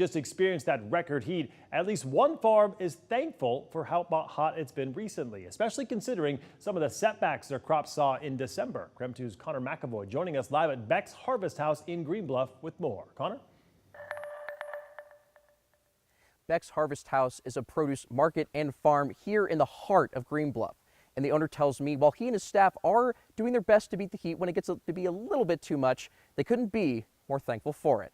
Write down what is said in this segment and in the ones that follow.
Just experienced that record heat. At least one farm is thankful for how hot it's been recently, especially considering some of the setbacks their crops saw in December. KREM 2's Connor McAvoy joining us live at Beck's Harvest House in Green Bluff with more. Connor? Beck's Harvest House is a produce market and farm here in the heart of Green Bluff. And the owner tells me while he and his staff are doing their best to beat the heat when it gets to be a little bit too much, they couldn't be more thankful for it.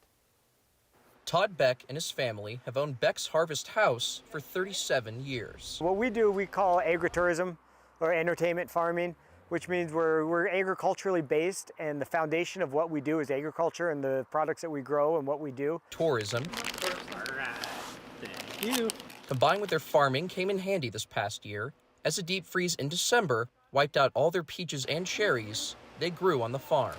Todd Beck and his family have owned Beck's Harvest House for 37 years. What we do, we call agritourism or entertainment farming, which means we're agriculturally based, and the foundation of what we do is agriculture and the products that we grow and what we do. Tourism, Thank you, combined with their farming, came in handy this past year as a deep freeze in December wiped out all their peaches and cherries they grew on the farm.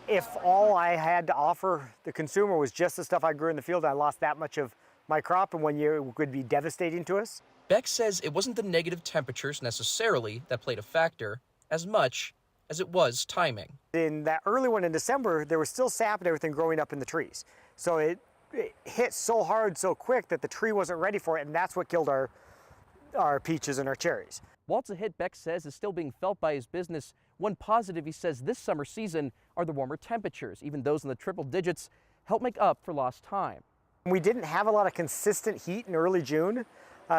If all I had to offer the consumer was just the stuff I grew in the field, I lost that much of my crop in 1 year, it would be devastating to us. Beck says it wasn't the negative temperatures necessarily that played a factor as much as it was timing. In that early one in December, there was still sap and everything growing up in the trees. So it hit so hard, so quick that the tree wasn't ready for it, and that's what killed our peaches and our cherries. While it's a hit Beck says is still being felt by his business, one positive he says this summer season are the warmer temperatures. Even those in the triple digits help make up for lost time. We didn't have a lot of consistent heat in early June,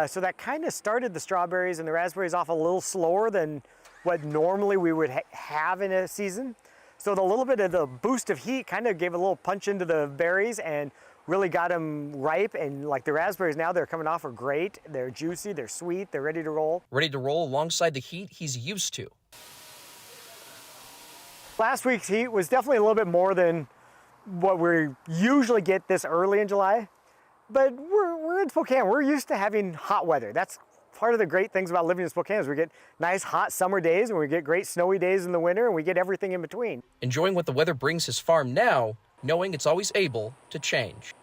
so that kind of started the strawberries and the raspberries off a little slower than what normally we would have in a season. So the little bit of the boost of heat kind of gave a little punch into the berries and really got them ripe, and like the raspberries now, they're coming off are great. They're juicy, they're sweet, they're ready to roll. Ready to roll alongside the heat he's used to. Last week's heat was definitely a little bit more than what we usually get this early in July, but we're in Spokane. We're used to having hot weather. That's part of the great things about living in Spokane is we get nice hot summer days and we get great snowy days in the winter, and we get everything in between. Enjoying what the weather brings his farm now, knowing it's always able to change.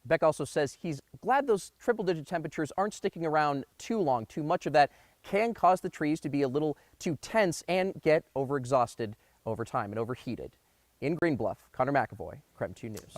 Beck also says he's glad those triple-digit temperatures aren't sticking around too long. Too much of that can cause the trees to be a little too tense and get overexhausted over time and overheated. In Green Bluff, Connor McAvoy, KREM 2 News.